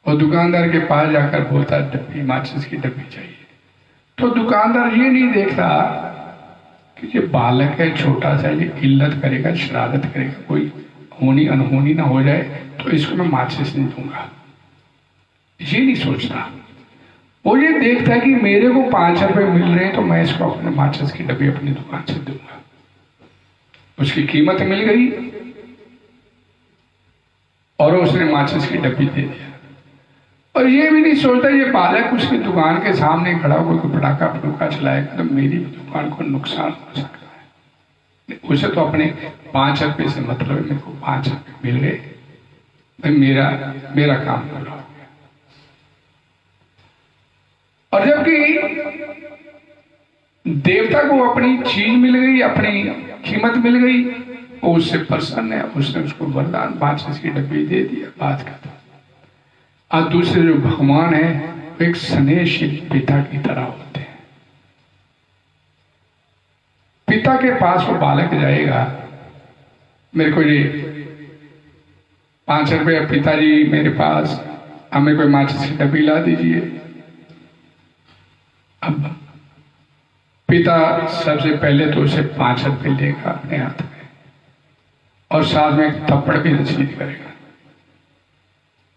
और दुकानदार के पास जाकर बोलता है डब्बी, माचिस की डब्बी चाहिए। तो दुकानदार ये नहीं देख रहा कि ये बालक है छोटा सा, ये इल्लत करेगा, शरारत करेगा, कोई होनी अनहोनी ना हो जाए, तो इसको मैं माचिस नहीं दूंगा, ये नहीं सोचता। वो ये देखता है कि मेरे को 5 रुपए मिल रहे हैं, तो मैं इसको अपने माचिस की डब्बी अपनी दुकान से दूंगा। उसकी कीमत मिल गई और उसने माचिस की डब्बी दे दिया। और ये भी नहीं सोचता ये बालक उसकी दुकान के सामने खड़ा होकर कोई पटाखा फटूका चलाएगा तो मेरी दुकान को नुकसान हो सकता है। उसे तो अपने 5 रुपए से मतलब है, मेरे को 5 रुपए मिल गए, भाई मेरा काम पूरा हो गया। और जबकि देवता को अपनी चीज मिल गई, अपनी कीमत मिल गई, वो उससे प्रसन्न है, उसने उसको वरदान माचिस की डब्बी दे दिया, बात खत्म। आज दूसरे जो भगवान है वो एक स्नेहशील पिता की तरह होते हैं। पिता के पास वो बालक जाएगा, मेरे को ये 5 रुपये पिताजी मेरे पास, हमें कोई माचिस की डब्बी ला दीजिए। अब पिता सबसे पहले तो उसे 5 रुपये लेगा अपने हाथ में और साथ में एक थप्पड़ भी रसीद करेगा,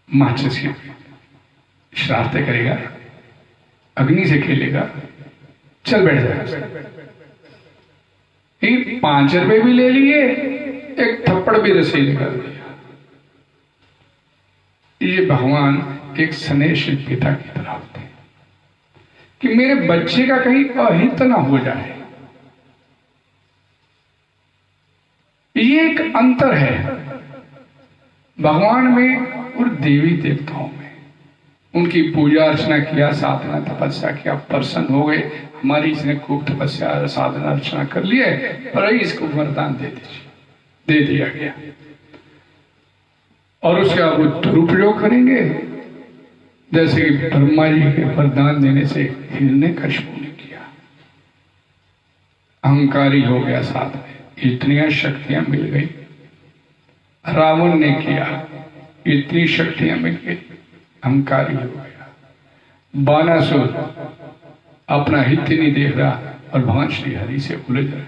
माचिस की शरारतें करेगा, अग्नि से खेलेगा, चल बैठ जाएगा। 5 रुपए भी ले लिए, एक थप्पड़ भी रसीद कर दिया। ये भगवान एक स्नेहशील पिता की तरह होते हैं कि मेरे बच्चे का कहीं अहित ना हो जाए। ये एक अंतर है भगवान में और देवी देवताओं में। उनकी पूजा अर्चना किया, साधना तपस्या किया, प्रसन्न हो गए, हमारी इसने खूब तपस्या साधना अर्चना कर लिए, पर इसको वरदान दे दीजिए, दे दिया गया। और उसका वो दुरुपयोग करेंगे, जैसे कि ब्रह्मा जी के वरदान देने से हिरण्यकशिपु ने किया। अहंकारी हो गया, साथ में इतनी शक्तियां मिल गई। रावण ने किया, इतनी शक्तियां मिल गई, अहंकारी हो गया। बानासुर अपना हित नहीं देख रहा और भगवान श्री हरि से उलझ रहा है,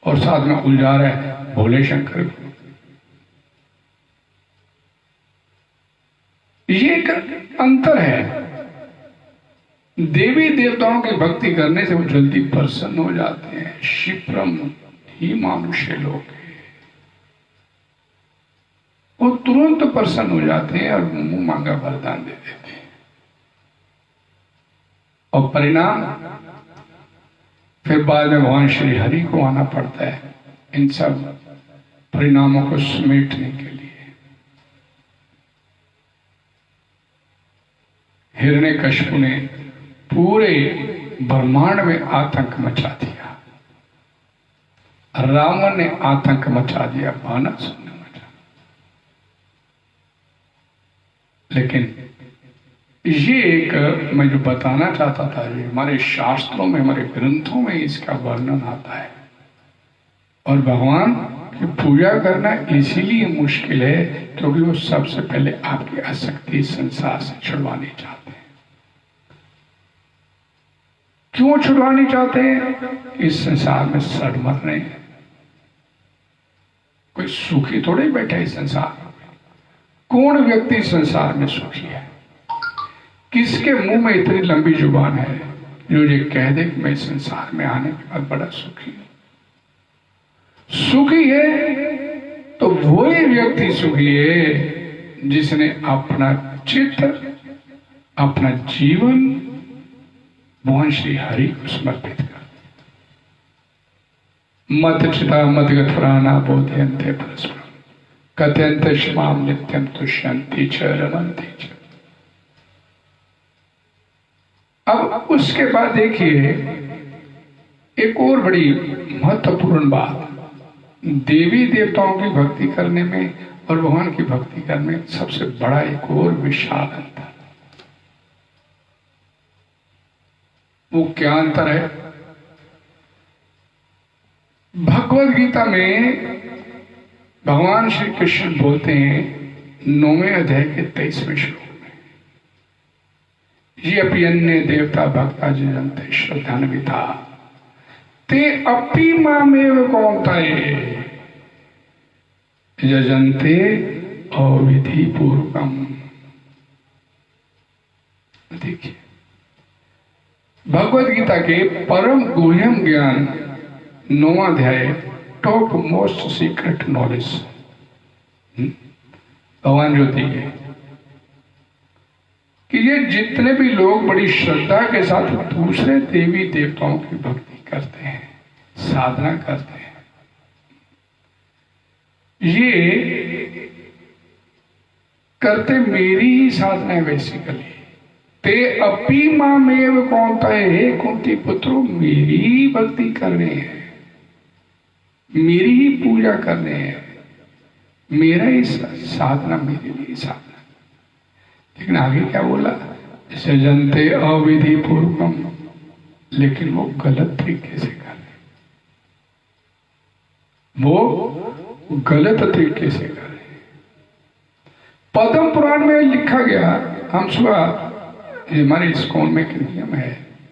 और साथ में उलझा रहा है भोले शंकर को। ये एक अंतर है। देवी देवताओं की भक्ति करने से वो जल्दी प्रसन्न हो जाते हैं। क्षिप्रम ही मानुष्य लोग, वो तुरंत प्रसन्न हो जाते हैं और मुंह मांगा वरदान दे देते हैं। और परिणाम फिर बाद में भगवान श्री हरि को आना पड़ता है इन सब परिणामों को समेटने के लिए। हिरण्यकशिपु ने पूरे ब्रह्मांड में आतंक मचा दिया, रावण ने आतंक मचा दिया, बानासुर ने मचा। लेकिन ये एक मैं जो बताना चाहता था, ये हमारे शास्त्रों में, हमारे ग्रंथों में इसका वर्णन आता है। और भगवान की पूजा करना इसीलिए मुश्किल है क्योंकि वो सबसे पहले आपकी आसक्ति संसार से छुड़वानी चाहते हैं। क्यों छुड़वानी चाहते हैं? इस संसार में सड़ मर रहे हैं, कोई सुखी थोड़े बैठा है इस संसार में। कौन व्यक्ति संसार में सुखी है? किसके मुंह में इतनी लंबी जुबान है जो ये कह दे कि मैं संसार में आने के बाद बड़ा सुखी हूं? सुखी है तो वही व्यक्ति सुखी है जिसने अपना चित्त, अपना जीवन भगवान श्री हरि को समर्पित कर। मत चिता मत गथुराना बोधयन्ते परस्परम कथयन्ते श्माम नित्यम तुष्यन्ति च रमन्ति च। अब उसके बाद देखिए एक और बड़ी महत्वपूर्ण बात, देवी देवताओं की भक्ति करने में और भगवान की भक्ति करने में सबसे बड़ा एक और विशाल अंतर। वो क्या अंतर है? भगवद गीता में भगवान श्री कृष्ण बोलते हैं 9वें अध्याय के 23वें श्लोक में, ये अपि अन्य देवता भक्ता जजन्ते श्रद्धान्विता ते अपि मामेव कौन्तेय यजन्ते अविधि पूर्वकम। देखिए भगवद गीता के परम गुह्यम ज्ञान 9वां अध्याय, टॉप मोस्ट सीक्रेट नॉलेज भगवान जो दिए कि ये जितने भी लोग बड़ी श्रद्धा के साथ दूसरे देवी देवताओं की भक्ति करते हैं, साधना करते हैं, ये करते मेरी ही साधना है बेसिकली। ते अपि मामेव कौन्तेय, हे कुंती पुत्रों मेरी ही भक्ति कर रहे हैं, मेरी ही पूजा कर रहे हैं, मेरा ही साधना, मेरे लिए साधना। लेकिन आगे क्या बोला? सजन्ते अविधि पूर्वकम, लेकिन वो गलत तरीके से कर रहे, वो गलत तरीके से कर रहे। पद्म पुराण में लिखा गया, हम सुबह, हमारे इस्कॉन में एक नियम है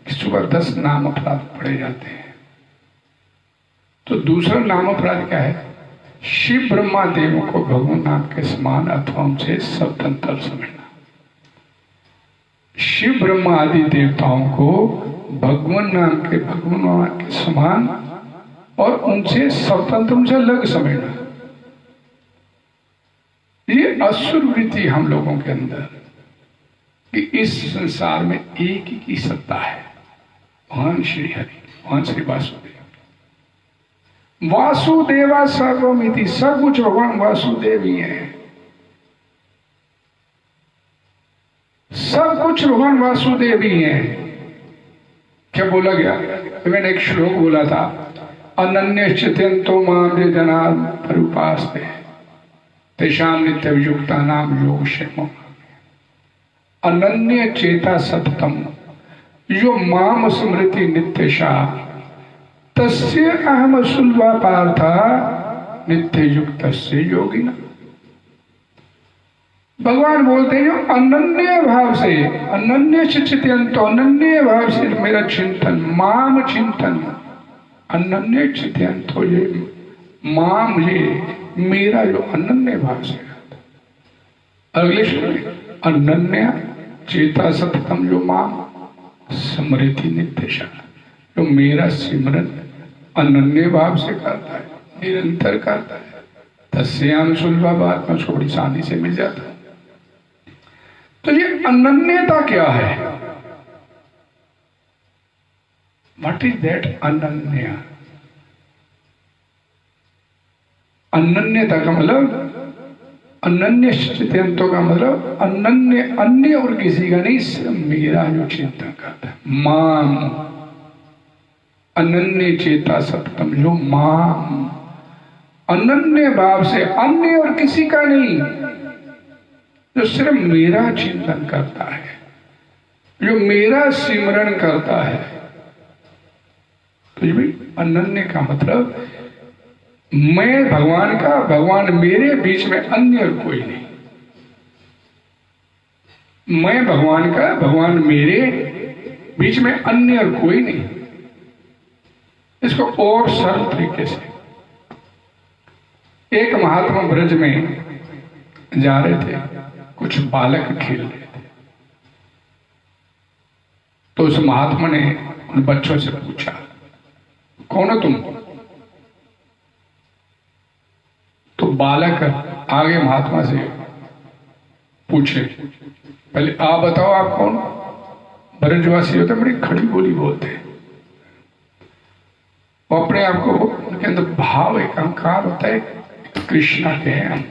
कि सुबह 10 नाम अपराध पढ़े जाते हैं। तो दूसरा नाम अपराध क्या है? शिव ब्रह्मा देवों को भगवान नाम के समान अथवा उनसे स्वतंत्र समझना। शिव ब्रह्मा आदि देवताओं को भगवान नाम के समान और उनसे स्वतंत्र, उनसे अलग समझना। ये असुर वृत्ति हम लोगों के अंदर कि इस संसार में एक ही की सत्ता है, भगवान श्री हरि, भगवान श्री वासुदेव। वासुदेवा सर्वमिति, सब कुछ भगवान वासुदेव ही है, सब कुछ भगवान वासुदेव ही है। क्या बोला गया? तो मैंने एक श्लोक बोला था, अनन्यश्चित्यन्तो मां ये जना परुपास्ते तेषां नित्य वियुक्ता नाम योग क्षेमम्। अनन्य चेता सततम यो माम स्मृति नित्यशा तस्य अहम सुलभा पार्था नित्य युक्त से योगिना। भगवान बोलते हैं जो अनन्य भाव से, अनन्य चिंतन, अनन्य भाव से मेरा चिंतन, माम चिंतन, अनन्य चिंतन, तो ये माम, ये मेरा जो अनन्य भाव से। अगले श्लोक, अनन्य चेता सततम जो माम स्मृति नित्यशा, जो मेरा सिमरन अनन्य भाव से करता है, निरंतर करता है, तस्याम सुलभा बात में उसको बड़ी आसानी से मिल जाता है। तो ये अनन्यता क्या है? व्हाट इज दैट अनन्य? अनन्यता का मतलब, अनन्य चिंतन का मतलब अनन्य, अन्य और किसी का नहीं, सिर्फ मेरा जो चिंतन करता है, माम। अनन्य चेता सततम, जो माम, अनन्य भाव से, अन्य और किसी का नहीं, जो सिर्फ मेरा चिंतन करता है, जो मेरा सिमरन करता है। तो ये भी अनन्य का मतलब मैं भगवान का, भगवान मेरे, बीच में अन्य और कोई नहीं। मैं भगवान का, भगवान मेरे, बीच में अन्य और कोई नहीं। इसको और सरल तरीके से, एक महात्मा ब्रज में जा रहे थे, कुछ बालक खेल रहे थे, तो उस महात्मा ने उन बच्चों से पूछा, कौन हो तुम? तो बालक आगे महात्मा से पूछे, पहले आप बताओ आप कौन? ब्रजवासी होते बड़ी खड़ी बोली बोलते हैं। वो अपने आप को, उनके अंदर भाव एक अहंकार होता है, कृष्णा के हैं हम,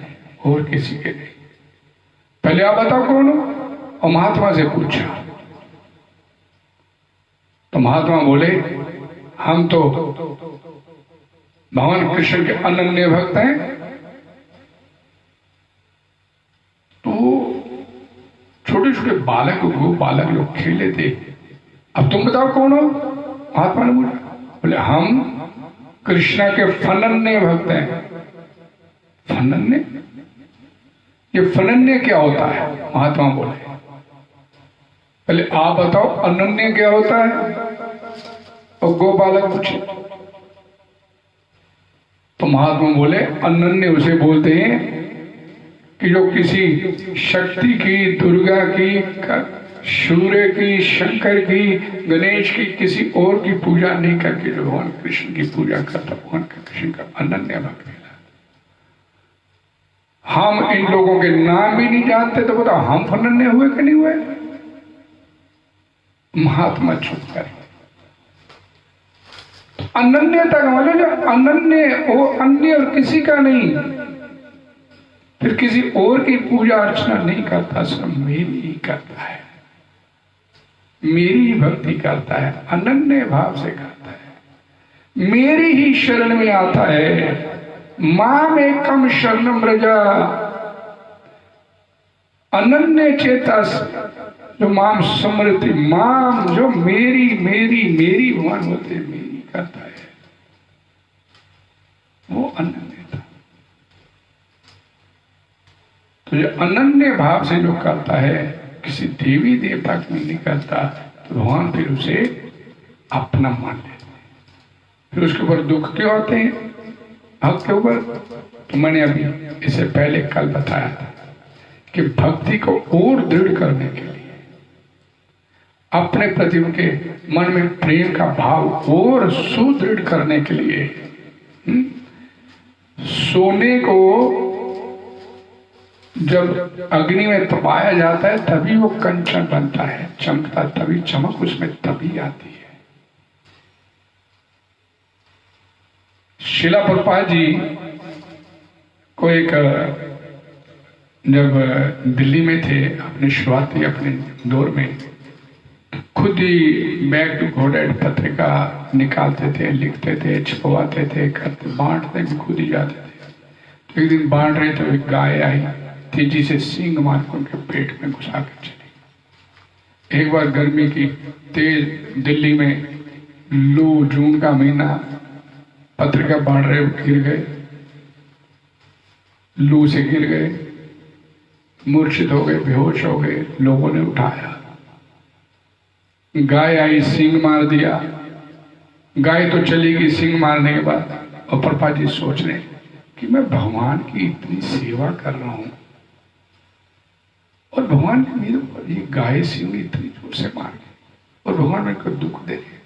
और किसी के नहीं। पहले आप बताओ कौन हो? और महात्मा से पूछा तो महात्मा बोले हम तो भगवान कृष्ण के अनन्य भक्त हैं। तो छोटे छोटे बालक लोग खेले थे। अब तुम बताओ कौन हो? महात्मा ने बोले हम कृष्णा के फनन्य भक्त हैं। फनन्य? ये फनन्य क्या होता है? महात्मा बोले पहले आप बताओ अनन्य क्या होता है? और गो बालक पूछे तो महात्मा बोले अनन्य उसे बोलते हैं कि जो किसी शक्ति की, दुर्गा की, सूर्य की, शंकर की, गणेश की, किसी और की पूजा नहीं करके जो भगवान कृष्ण की पूजा करता, भगवान कृष्ण का अनन्य भक्त कहलाता। हम इन लोगों के नाम भी नहीं जानते तो बताओ हम अनन्य हुए कि नहीं हुए? महात्मा चुप कर। अनन्यता का मतलब जो अनन्य वो अन्य और किसी का नहीं, फिर किसी और की पूजा अर्चना नहीं करता, सिर्फ मेरी ही करता है, मेरी ही भक्ति करता है, अनन्य भाव से करता है, मेरी ही शरण में आता है। माम एकम शरणम व्रजा, अनन्य चेतस जो माम स्मृति, माम जो मेरी मेरी मेरी भगवान होते मेरी करता है, वो अनन्य था। तो जो अनन्य भाव से जो करता है, किसी देवी देवता के लिए नहीं करता, तो भगवान फिर उसे अपना मान लेते हैं। फिर उसके ऊपर दुख क्यों होते हैं भक्त के ऊपर? तो मैंने अभी इससे पहले कल बताया था कि भक्ति को और दृढ़ करने के लिए, अपने प्रति उनके मन में प्रेम का भाव और सुदृढ़ करने के लिए, सोने को जब अग्नि में तपाया जाता है तभी वो कंचन बनता है, चमकता, तभी चमक उसमें तभी आती है। शिला प्रभुपाद जी को एक, जब दिल्ली में थे अपने शुरुआती अपने दौर में, खुद ही बैक टू गॉडेड पत्रिका निकालते थे, लिखते थे, छपवाते थे, करते, बांटते भी खुद ही जाते थे। तो एक दिन बांट रहे थे, एक गाय आई, तेजी से सींग मार के उनके पेट में घुसा कर चली। एक बार गर्मी की तेज दिल्ली में लू, जून का महीना, पत्रिका बांट रहे गिर गए, लू से गिर गए, मूर्छित हो गए, बेहोश हो गए। लोगों ने उठाया, गाय आई, सींग मार दिया। गाय तो चली गई सींग मारने के बाद, और प्रभुपाद जी सोच रहे कि मैं भगवान की इतनी सेवा कर रहा हूं और भगवान ने मेरे ऊपर ये गाय सींग इतनी जोर से मार दी, और भगवान मेरे को दुख दे रहे,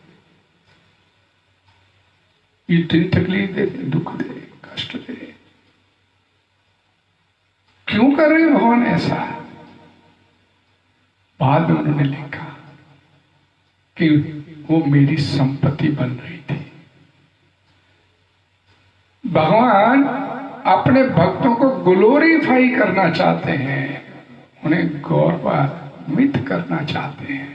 इतनी तकलीफ दे रहे, दुख दे रहे, कष्ट दे रहे, क्यों कर रहे भगवान ऐसा? बाद में उन्होंने लिखा कि वो मेरी संपत्ति बन रही थी। भगवान अपने भक्तों को ग्लोरीफाई करना चाहते हैं, उन्हें गौरवान्वित करना चाहते हैं,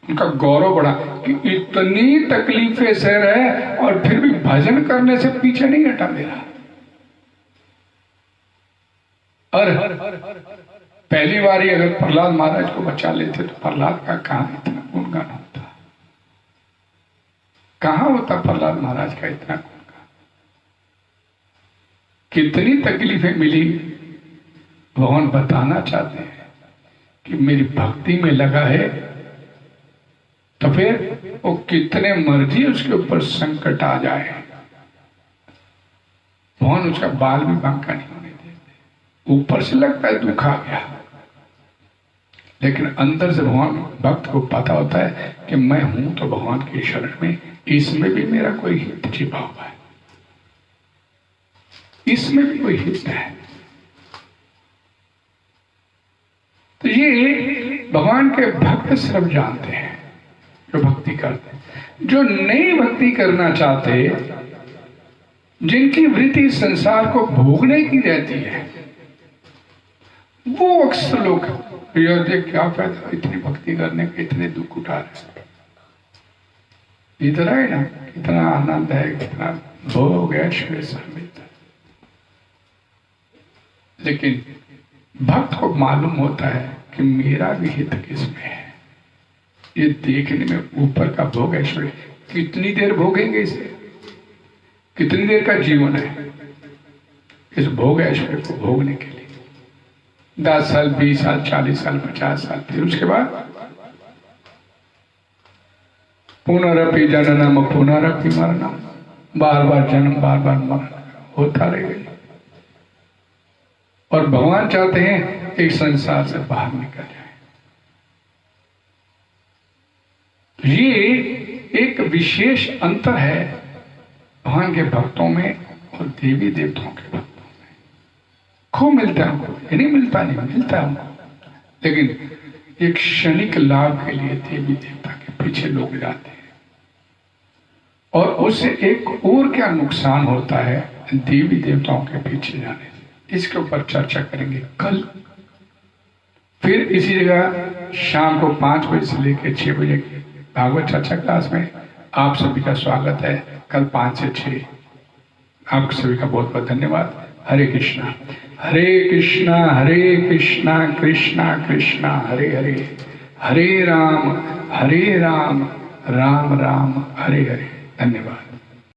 उनका गौरव बढ़ा कि इतनी तकलीफें सह रहे और फिर भी भजन करने से पीछे नहीं हटा मेरा। और पहली बार ही अगर प्रहलाद महाराज को बचा लेते तो प्रहलाद का कहां इतना गुणगान होता, कहां होता प्रहलाद महाराज का इतना गुणगान। कितनी तकलीफें मिली, भगवान बताना चाहते हैं कि मेरी भक्ति में लगा है, तो फिर वो कितने मर्जी उसके ऊपर संकट आ जाए, भगवान उसका बाल भी बांका नहीं होने देते। ऊपर से लगता है दुख आ गया, लेकिन अंदर से भगवान भक्त को पता होता है कि मैं हूं तो भगवान की शरण में, इसमें भी मेरा कोई हित छिपा हुआ है, इसमें भी कोई हित है। तो ये भगवान के भक्त सिर्फ जानते हैं। जो भक्ति करते हैं। जो नई भक्ति करना चाहते, जिनकी वृत्ति संसार को भोगने की रहती है, वो अक्सर लोग देख क्या फायदा इतनी भक्ति करने के, इतने दुख उठा रहे। इधर है ना, कितना आनंद है, कितना भोग है, ऐश्वर्य मिलता है। लेकिन भक्त को मालूम होता है कि मेरा भी हित किसमें है। ये देखने में ऊपर का भोग ऐश्वर्य, कितनी देर भोगेंगे इसे, कितनी देर का जीवन है इस भोग ऐश्वर्य को भोगने के लिए। 10 साल, 20 साल, 40 साल, 50 साल, फिर उसके बाद पुनरपि जननम पुनरपि मरणम, बार बार जन्म, बार बार मरण होता रहेगा। और भगवान चाहते हैं एक संसार से बाहर निकल जाए। ये एक विशेष अंतर है भगवान के भक्तों में और देवी देवताओं के भक्तों में। खूब मिलता है हमको, ये नहीं मिलता, नहीं मिलता है हमको, लेकिन एक क्षणिक लाभ के लिए देवी देवता के पीछे लोग जाते हैं। और उससे एक और क्या नुकसान होता है देवी देवताओं के पीछे जाने से, इसके ऊपर चर्चा करेंगे कल। फिर इसी जगह शाम को 5 बजे से लेकर 6 बजे की भागवत चर्चा क्लास में आप सभी का स्वागत है। कल 5 से 6। आप सभी का बहुत बहुत धन्यवाद। हरे कृष्णा हरे कृष्णा कृष्णा कृष्णा हरे हरे, हरे राम राम राम हरे हरे। धन्यवाद।